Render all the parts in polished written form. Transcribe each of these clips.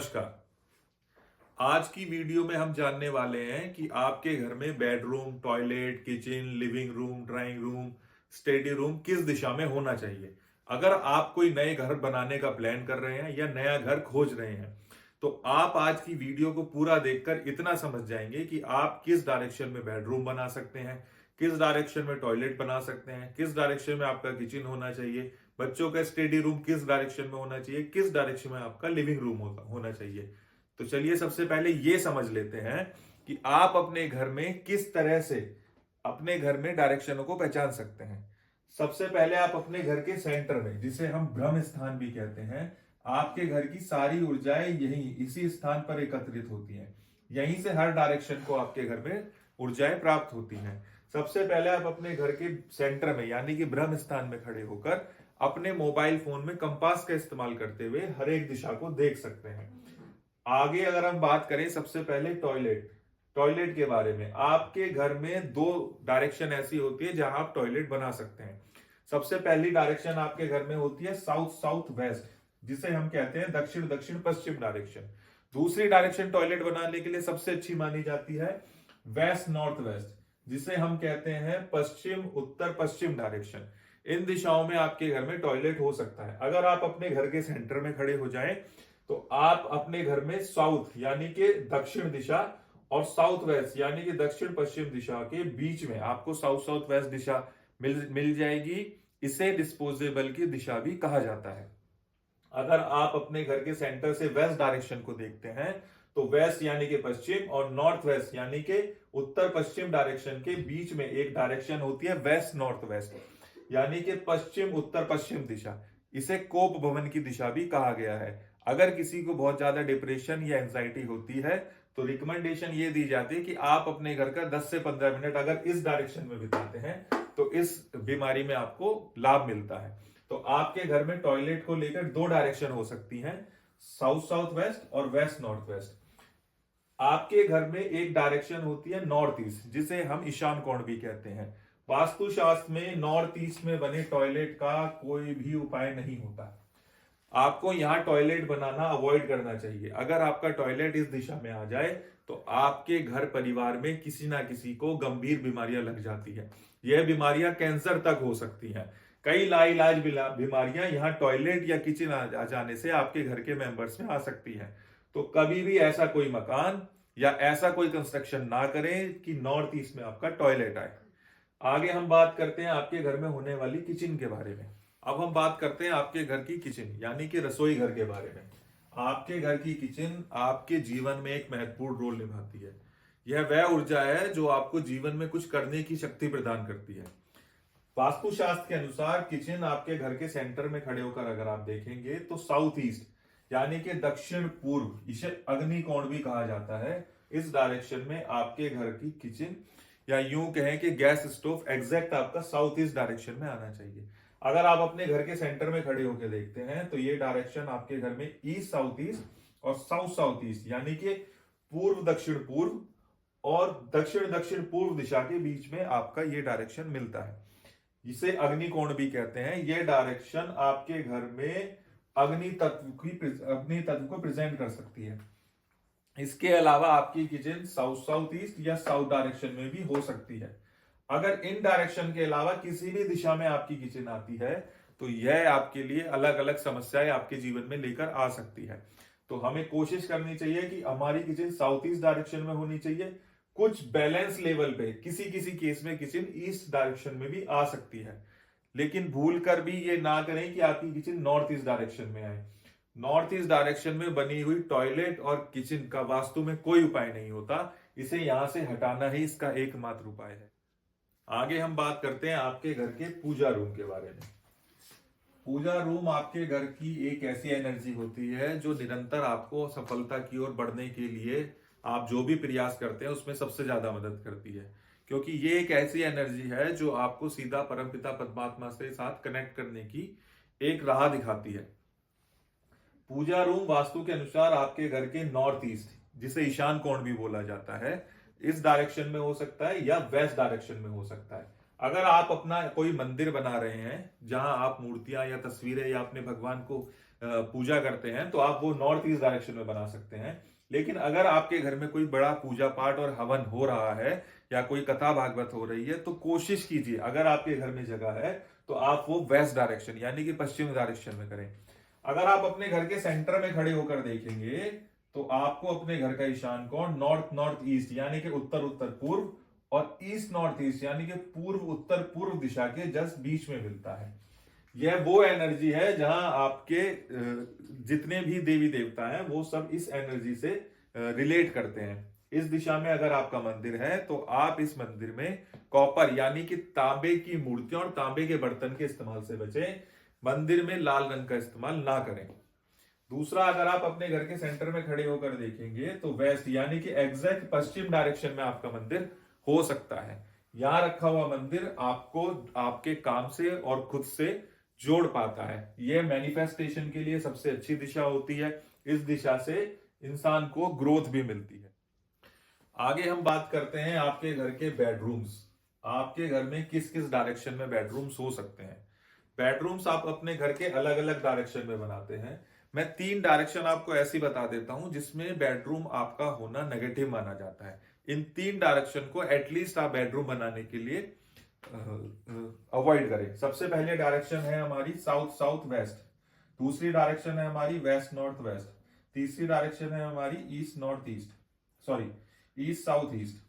नमस्कार। आज की वीडियो में हम जानने वाले हैं कि आपके घर में bedroom, toilet, kitchen, living room, drawing room, study room किस दिशा में होना चाहिए। अगर आप कोई नए घर बनाने का प्लान कर रहे हैं या नया घर खोज रहे हैं तो आप आज की वीडियो को पूरा देखकर इतना समझ जाएंगे कि आप किस डायरेक्शन में बेडरूम बना सकते हैं, किस डायरेक्शन में टॉयलेट बना सकते हैं, किस डायरेक्शन में आपका किचन होना चाहिए, बच्चों का स्टडी रूम किस डायरेक्शन में होना चाहिए, किस डायरेक्शन में आपका लिविंग रूम होना चाहिए। तो चलिए सबसे पहले ये समझ लेते हैं कि आप अपने घर में किस तरह से अपने घर में डायरेक्शनों को पहचान सकते हैं। सबसे पहले आप अपने घर के सेंटर में, जिसे हम ब्रह्म स्थान भी कहते हैं, आपके घर की सारी ऊर्जाएं यही इसी स्थान पर एकत्रित होती हैं। यहीं से हर डायरेक्शन को आपके घर में ऊर्जाएं प्राप्त होती हैं। सबसे पहले आप अपने घर के सेंटर में यानी कि ब्रह्म स्थान में खड़े होकर अपने मोबाइल फोन में कंपास का इस्तेमाल करते हुए हर एक दिशा को देख सकते हैं। आगे अगर हम बात करें सबसे पहले टॉयलेट के बारे में, आपके घर में दो डायरेक्शन ऐसी होती है जहां आप टॉयलेट बना सकते हैं। सबसे पहली डायरेक्शन आपके घर में होती है साउथ साउथ वेस्ट, जिसे हम कहते हैं दक्षिण दक्षिण पश्चिम डायरेक्शन। दूसरी डायरेक्शन टॉयलेट बनाने के लिए सबसे अच्छी मानी जाती है वेस्ट नॉर्थ वेस्ट, जिसे हम कहते हैं पश्चिम उत्तर पश्चिम डायरेक्शन। इन दिशाओं में आपके घर में टॉयलेट हो सकता है। अगर आप अपने घर के सेंटर में खड़े हो जाएं तो आप अपने घर में साउथ यानी कि दक्षिण दिशा और साउथ वेस्ट यानी कि दक्षिण पश्चिम दिशा के बीच में आपको साउथ साउथ वेस्ट दिशा मिल जाएगी। इसे डिस्पोजेबल की दिशा भी कहा जाता है। अगर आप अपने घर के सेंटर से वेस्ट डायरेक्शन को देखते हैं तो वेस्ट यानी कि पश्चिम और नॉर्थ वेस्ट यानी कि उत्तर पश्चिम डायरेक्शन के बीच में एक डायरेक्शन होती है वेस्ट नॉर्थ वेस्ट यानी कि पश्चिम उत्तर पश्चिम दिशा। इसे कोप भवन की दिशा भी कहा गया है। अगर किसी को बहुत ज्यादा डिप्रेशन या एंजाइटी होती है तो रिकमेंडेशन ये दी जाती है कि आप अपने घर का 10 से 15 मिनट अगर इस डायरेक्शन में बिताते हैं तो इस बीमारी में आपको लाभ मिलता है। तो आपके घर में टॉयलेट को लेकर दो डायरेक्शन हो सकती हैं, साउथ साउथ वेस्ट और वेस्ट नॉर्थ वेस्ट। आपके घर में एक डायरेक्शन होती है नॉर्थ ईस्ट, जिसे हम ईशान कोण भी कहते हैं। वास्तुशास्त्र में नॉर्थ ईस्ट में बने टॉयलेट का कोई भी उपाय नहीं होता। आपको यहां टॉयलेट बनाना अवॉइड करना चाहिए। अगर आपका टॉयलेट इस दिशा में आ जाए तो आपके घर परिवार में किसी ना किसी को गंभीर बीमारियां लग जाती है। यह बीमारियां कैंसर तक हो सकती हैं। कई लाइलाज बीमारियां यहां टॉयलेट या किचन आ जाने से आपके घर के मेंबर्स में आ सकती हैं। तो कभी भी ऐसा कोई मकान या ऐसा कोई कंस्ट्रक्शन ना करें कि नॉर्थ ईस्ट में आपका टॉयलेट आए। आगे हम बात करते हैं आपके घर में होने वाली किचन के बारे में। अब हम बात करते हैं आपके घर की किचन यानी कि रसोई घर के बारे में। आपके घर की किचन आपके जीवन में एक महत्वपूर्ण रोल निभाती है। यह वह ऊर्जा है जो आपको जीवन में कुछ करने की शक्ति प्रदान करती है। वास्तुशास्त्र के अनुसार किचन आपके घर के सेंटर में खड़े होकर अगर आप देखेंगे तो साउथ ईस्ट यानी कि दक्षिण पूर्व, इसे अग्नि कोण भी कहा जाता है, इस डायरेक्शन में आपके घर की किचन या यूं कहें कि गैस स्टोव एग्जैक्ट आपका साउथ ईस्ट डायरेक्शन में आना चाहिए। अगर आप अपने घर के सेंटर में खड़े होकर देखते हैं तो ये डायरेक्शन आपके घर में ईस्ट साउथ ईस्ट और साउथ साउथ ईस्ट यानी कि पूर्व दक्षिण पूर्व और दक्षिण दक्षिण पूर्व दिशा के बीच में आपका ये डायरेक्शन मिलता है। इसे अग्नि कोण भी कहते हैं। ये डायरेक्शन आपके घर में अग्नि तत्व को प्रेजेंट कर सकती है। इसके अलावा आपकी किचन साउथ साउथ ईस्ट या साउथ डायरेक्शन में भी हो सकती है। अगर इन डायरेक्शन के अलावा किसी भी दिशा में आपकी किचन आती है तो यह आपके लिए अलग अलग समस्याएं आपके जीवन में लेकर आ सकती है। तो हमें कोशिश करनी चाहिए कि हमारी किचन साउथ ईस्ट डायरेक्शन में होनी चाहिए। कुछ बैलेंस लेवल पे किसी किसी केस में किचन ईस्ट डायरेक्शन में भी आ सकती है, लेकिन भूल कर भी ये ना करें कि आपकी किचन नॉर्थ ईस्ट डायरेक्शन में आए। नॉर्थ ईस्ट डायरेक्शन में बनी हुई टॉयलेट और किचन का वास्तु में कोई उपाय नहीं होता। इसे यहां से हटाना ही इसका एकमात्र उपाय है। आगे हम बात करते हैं आपके घर के पूजा रूम के बारे में। पूजा रूम आपके घर की एक ऐसी एनर्जी होती है जो निरंतर आपको सफलता की ओर बढ़ने के लिए आप जो भी प्रयास करते हैं उसमें सबसे ज्यादा मदद करती है, क्योंकि ये एक ऐसी एनर्जी है जो आपको सीधा परमपिता परमात्मा से साथ कनेक्ट करने की एक राह दिखाती है। पूजा रूम वास्तु के अनुसार आपके घर के नॉर्थ ईस्ट, जिसे ईशान कोण भी बोला जाता है, इस डायरेक्शन में हो सकता है या वेस्ट डायरेक्शन में हो सकता है। अगर आप अपना कोई मंदिर बना रहे हैं जहां आप मूर्तियां या तस्वीरें या अपने भगवान को पूजा करते हैं, तो आप वो नॉर्थ ईस्ट डायरेक्शन में बना सकते हैं। लेकिन अगर आपके घर में कोई बड़ा पूजा पाठ और हवन हो रहा है या कोई कथा भागवत हो रही है, तो कोशिश कीजिए, अगर आपके घर में जगह है तो आप वो वेस्ट डायरेक्शन यानी कि पश्चिम डायरेक्शन में करें। अगर आप अपने घर के सेंटर में खड़े होकर देखेंगे तो आपको अपने घर का ईशान कोण नॉर्थ नॉर्थ ईस्ट यानी कि उत्तर उत्तर पूर्व और ईस्ट नॉर्थ ईस्ट यानी कि पूर्व उत्तर पूर्व दिशा के जस्ट बीच में मिलता है। यह वो एनर्जी है जहां आपके जितने भी देवी देवता हैं वो सब इस एनर्जी से रिलेट करते हैं। इस दिशा में अगर आपका मंदिर है तो आप इस मंदिर में कॉपर यानी कि तांबे की मूर्तियों और तांबे के बर्तन के इस्तेमाल से बचें। मंदिर में लाल रंग का इस्तेमाल ना करें। दूसरा, अगर आप अपने घर के सेंटर में खड़े होकर देखेंगे तो वेस्ट यानी कि एग्जैक्ट पश्चिम डायरेक्शन में आपका मंदिर हो सकता है। यहां रखा हुआ मंदिर आपको आपके काम से और खुद से जोड़ पाता है। यह मैनिफेस्टेशन के लिए सबसे अच्छी दिशा होती है। इस दिशा से इंसान को ग्रोथ भी मिलती है। आगे हम बात करते हैं आपके घर के बेडरूम्स। आपके घर में किस किस डायरेक्शन में बेडरूम्स हो सकते हैं। बेडरूम्स आप अपने घर के अलग अलग डायरेक्शन में बनाते हैं। मैं 3 डायरेक्शन आपको ऐसी बता देता हूं जिसमें बेडरूम आपका होना नेगेटिव माना जाता है। इन 3 डायरेक्शन को एटलीस्ट आप बेडरूम बनाने के लिए अवॉइड करें। सबसे पहले डायरेक्शन है हमारी साउथ साउथ वेस्ट। दूसरी डायरेक्शन है हमारी वेस्ट नॉर्थ वेस्ट। तीसरी डायरेक्शन है हमारी east north east, sorry east south east.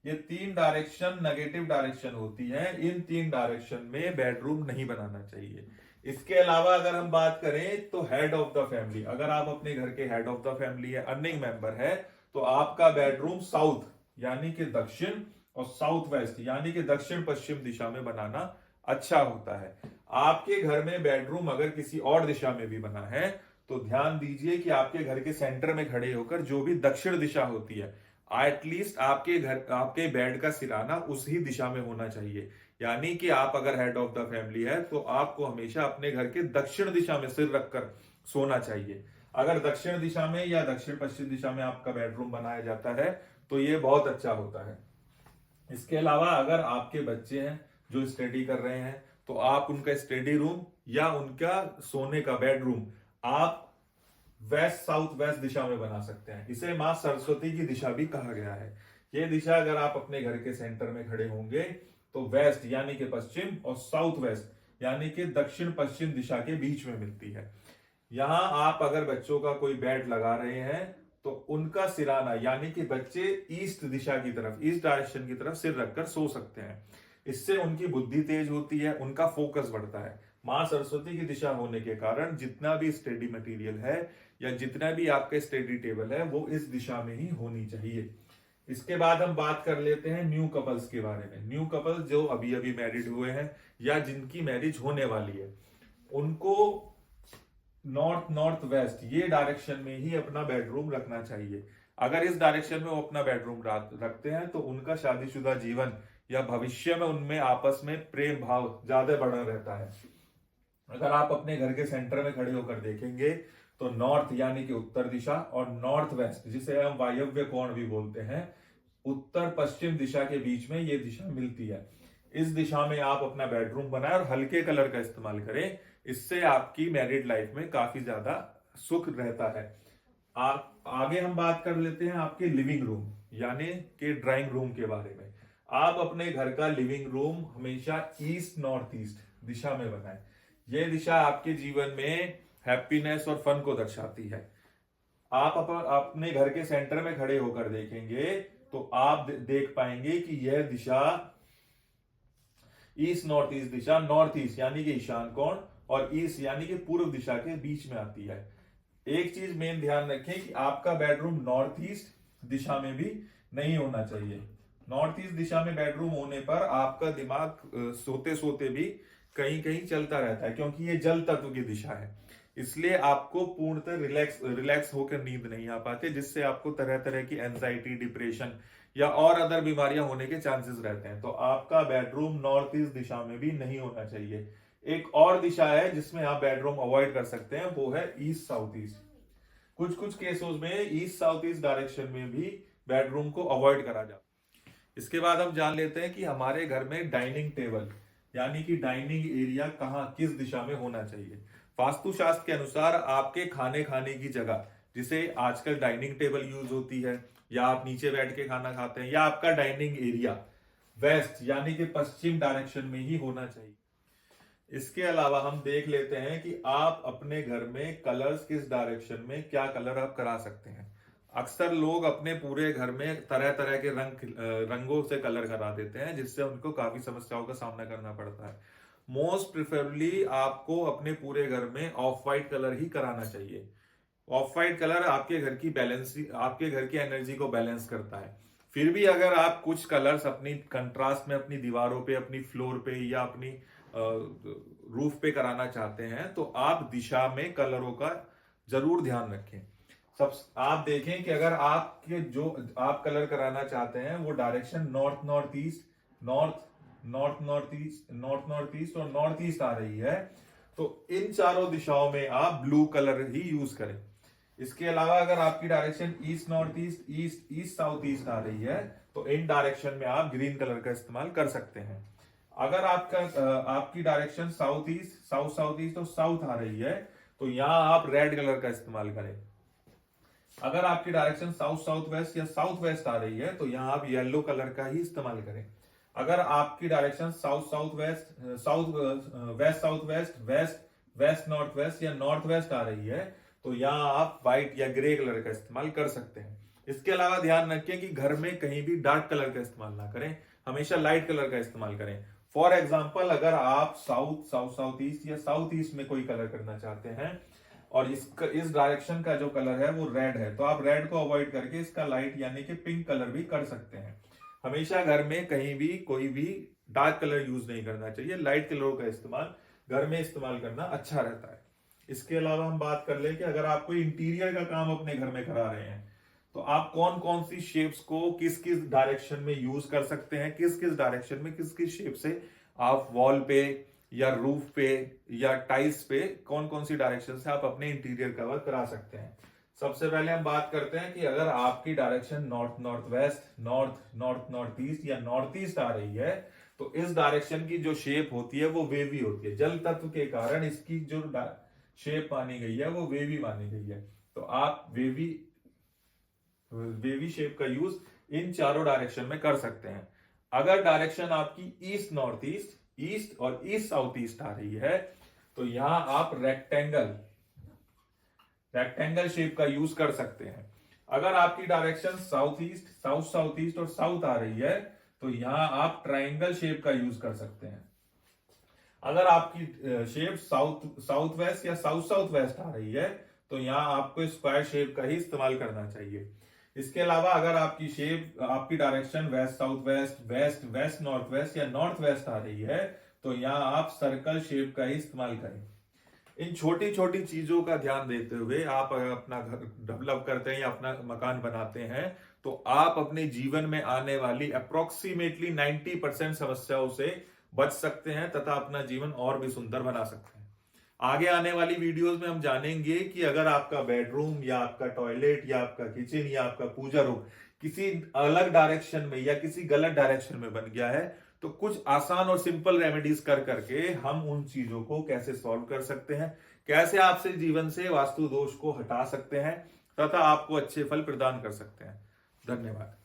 ये 3 डायरेक्शन नेगेटिव डायरेक्शन होती है। इन 3 डायरेक्शन में बेडरूम नहीं बनाना चाहिए। इसके अलावा अगर हम बात करें तो हेड ऑफ द फैमिली, अगर आप अपने घर के हेड ऑफ द फैमिली है, अर्निंग मेंबर है, तो आपका बेडरूम साउथ यानी कि दक्षिण और साउथ वेस्ट यानी कि दक्षिण पश्चिम दिशा में बनाना अच्छा होता है। आपके घर में बेडरूम अगर किसी और दिशा में भी बना है तो ध्यान दीजिए कि आपके घर के सेंटर में खड़े होकर जो भी दक्षिण दिशा होती है, एटलीस्ट आपके घर आपके बेड का सिराना उसी दिशा में होना चाहिए। यानी कि आप अगर हेड ऑफ द फैमिली है तो आपको हमेशा अपने घर के दक्षिण दिशा में सिर रखकर सोना चाहिए। अगर दक्षिण दिशा में या दक्षिण पश्चिम दिशा में आपका बेडरूम बनाया जाता है तो ये बहुत अच्छा होता है। इसके अलावा अगर आपके बच्चे हैं जो स्टडी कर रहे हैं तो आप उनका स्टडी रूम या उनका सोने का बेडरूम आप वेस्ट साउथ वेस्ट दिशा में बना सकते हैं। इसे मां सरस्वती की दिशा भी कहा गया है। यह दिशा अगर आप अपने घर के सेंटर में खड़े होंगे तो वेस्ट यानी कि पश्चिम और साउथ वेस्ट यानी कि दक्षिण पश्चिम दिशा के बीच में मिलती है। यहां आप अगर बच्चों का कोई बेड लगा रहे हैं तो उनका सिराना यानी कि बच्चे ईस्ट दिशा की तरफ, ईस्ट डायरेक्शन की तरफ सिर रखकर सो सकते हैं। इससे उनकी बुद्धि तेज होती है, उनका फोकस बढ़ता है। मां सरस्वती की दिशा होने के कारण जितना भी स्टडी मटेरियल है या जितना भी आपके स्टडी टेबल है वो इस दिशा में ही होनी चाहिए। इसके बाद हम बात कर लेते हैं न्यू कपल्स के बारे में। न्यू कपल्स जो अभी अभी मैरिड हुए हैं या जिनकी मैरिज होने वाली है, उनको नॉर्थ नॉर्थ वेस्ट ये डायरेक्शन में ही अपना बेडरूम रखना चाहिए। अगर इस डायरेक्शन में वो अपना बेडरूम रखते हैं तो उनका शादीशुदा जीवन या भविष्य में उनमें आपस में प्रेम भाव ज्यादा बढ़ा रहता है। अगर आप अपने घर के सेंटर में खड़े होकर देखेंगे तो नॉर्थ यानी कि उत्तर दिशा और नॉर्थ वेस्ट जिसे हम वायव्य कोण भी बोलते हैं, उत्तर पश्चिम दिशा के बीच में ये दिशा मिलती है। इस दिशा में आप अपना बेडरूम बनाएं और हल्के कलर का इस्तेमाल करें। इससे आपकी मैरिड लाइफ में काफी ज्यादा सुख रहता है। आप आगे हम बात कर लेते हैं आपके लिविंग रूम यानी कि ड्राइंग रूम के बारे में। आप अपने घर का लिविंग रूम हमेशा ईस्ट नॉर्थ ईस्ट दिशा में बनाएं। यह दिशा आपके जीवन में हैप्पीनेस और फन को दर्शाती है। आप अपने घर के सेंटर में खड़े होकर देखेंगे तो आप देख पाएंगे कि यह दिशा ईस्ट नॉर्थ ईस्ट दिशा, नॉर्थ ईस्ट यानी कि ईशान कोण और ईस्ट यानी कि पूर्व दिशा के बीच में आती है। एक चीज मेन ध्यान रखें कि आपका बेडरूम नॉर्थ ईस्ट दिशा में भी नहीं होना चाहिए। नॉर्थ ईस्ट दिशा में बेडरूम होने पर आपका दिमाग सोते सोते भी कहीं कहीं चलता रहता है, क्योंकि ये जल तत्व की दिशा है। इसलिए आपको पूर्णतः रिलैक्स होकर नींद नहीं आ पाते, जिससे आपको तरह तरह की एंजाइटी, डिप्रेशन या और अदर बीमारियां होने के चांसेस रहते हैं। तो आपका बेडरूम नॉर्थ ईस्ट दिशा में भी नहीं होना चाहिए। एक और दिशा है जिसमें आप बेडरूम अवॉइड कर सकते हैं, वो है ईस्ट साउथ ईस्ट। कुछ कुछ केसों में ईस्ट साउथ ईस्ट डायरेक्शन में भी बेडरूम को अवॉइड करा जाता है। इसके बाद हम जान लेते हैं कि हमारे घर में डाइनिंग टेबल यानी कि डाइनिंग एरिया कहाँ किस दिशा में होना चाहिए। वास्तुशास्त्र के अनुसार आपके खाने खाने की जगह, जिसे आजकल डाइनिंग टेबल यूज होती है, या आप नीचे बैठ के खाना खाते हैं, या आपका डाइनिंग एरिया वेस्ट यानी कि पश्चिम डायरेक्शन में ही होना चाहिए। इसके अलावा हम देख लेते हैं कि आप अपने घर में कलर्स किस डायरेक्शन में क्या कलर आप करा सकते हैं। अक्सर लोग अपने पूरे घर में तरह तरह के रंगों से कलर करा देते हैं, जिससे उनको काफी समस्याओं का सामना करना पड़ता है। मोस्ट प्रिफरेबली आपको अपने पूरे घर में ऑफ वाइट कलर ही कराना चाहिए। ऑफ वाइट कलर आपके घर की बैलेंस, आपके घर की एनर्जी को बैलेंस करता है। फिर भी अगर आप कुछ कलर्स अपनी कंट्रास्ट में अपनी दीवारों पे, अपनी फ्लोर पे या अपनी रूफ पे कराना चाहते हैं, तो आप दिशा में कलरों का जरूर ध्यान रखें। सब आप देखें कि अगर आपके जो आप कलर कराना चाहते हैं वो direction north north east, north north east और नॉर्थ ईस्ट आ रही है, तो इन चारों दिशाओं में आप ब्लू कलर ही यूज करें। इसके अलावा अगर आपकी direction east north east, east east south east आ रही है, तो इन डायरेक्शन में आप ग्रीन कलर का इस्तेमाल कर सकते हैं। अगर आपकी direction south east, south south east और साउथ आ रही है, तो यहां आप रेड कलर का इस्तेमाल करें। अगर आपकी डायरेक्शन साउथ साउथ वेस्ट या साउथ वेस्ट आ रही है, तो यहां आप येलो कलर का ही इस्तेमाल करें। अगर आपकी direction south south west, west south west, west north west या नॉर्थ वेस्ट आ रही है, तो यहां आप व्हाइट या ग्रे कलर का इस्तेमाल कर सकते हैं। इसके अलावा ध्यान रखें कि घर में कहीं भी डार्क कलर का इस्तेमाल ना करें, हमेशा लाइट कलर का इस्तेमाल करें। फॉर एग्जाम्पल, अगर आप साउथ ईस्ट या साउथ ईस्ट में कोई कलर करना चाहते हैं और इस डायरेक्शन का जो कलर है वो रेड है, तो आप रेड को अवॉइड करके इसका लाइट यानी कि पिंक कलर भी कर सकते हैं। हमेशा घर में कहीं भी कोई भी डार्क कलर यूज नहीं करना चाहिए, लाइट कलरों का इस्तेमाल घर में इस्तेमाल करना अच्छा रहता है। इसके अलावा हम बात कर ले कि अगर आप कोई इंटीरियर का काम अपने घर में करा रहे हैं, तो आप कौन कौन सी शेप्स को किस किस डायरेक्शन में यूज कर सकते हैं, किस किस डायरेक्शन में किस किस शेप से आप वॉल पे या रूफ पे या टाइल्स पे कौन कौन सी डायरेक्शन से आप अपने इंटीरियर कवर करा सकते हैं। सबसे पहले हम बात करते हैं कि अगर आपकी direction north north west, north north east या नॉर्थ ईस्ट आ रही है, तो इस डायरेक्शन की जो शेप होती है वो वेवी होती है। जल तत्व के कारण इसकी जो शेप मानी गई है वो वेवी मानी गई है, तो आप वेवी शेप का यूज इन चारों डायरेक्शन में कर सकते हैं। अगर डायरेक्शन आपकी ईस्ट नॉर्थ ईस्ट, ईस्ट और ईस्ट साउथ ईस्ट आ रही है, तो यहां आप रेक्टेंगल शेप का यूज कर सकते हैं। अगर आपकी direction south east, south east और साउथ आ रही है, तो यहां आप ट्राइंगल शेप का यूज कर सकते हैं। अगर आपकी शेप साउथ वेस्ट या साउथ वेस्ट आ रही है, तो यहां आपको स्क्वायर शेप का ही इस्तेमाल करना चाहिए। इसके अलावा अगर आपकी शेप, आपकी direction west south west, west north west या नॉर्थ वेस्ट आ रही है, तो यहां आप सर्कल शेप का ही इस्तेमाल करें। इन छोटी छोटी चीजों का ध्यान देते हुए आप अगर अपना घर डेवलप करते हैं या अपना मकान बनाते हैं, तो आप अपने जीवन में आने वाली अप्रोक्सीमेटली 90% समस्याओं से बच सकते हैं तथा अपना जीवन और भी सुंदर बना सकते हैं। आगे आने वाली वीडियोस में हम जानेंगे कि अगर आपका बेडरूम या आपका टॉयलेट या आपका किचन या आपका पूजा रूम किसी अलग डायरेक्शन में या किसी गलत डायरेक्शन में बन गया है, तो कुछ आसान और सिंपल रेमेडीज कर करके हम उन चीजों को कैसे सॉल्व कर सकते हैं, कैसे आपसे जीवन से वास्तु दोष को हटा सकते हैं तथा आपको अच्छे फल प्रदान कर सकते हैं। धन्यवाद।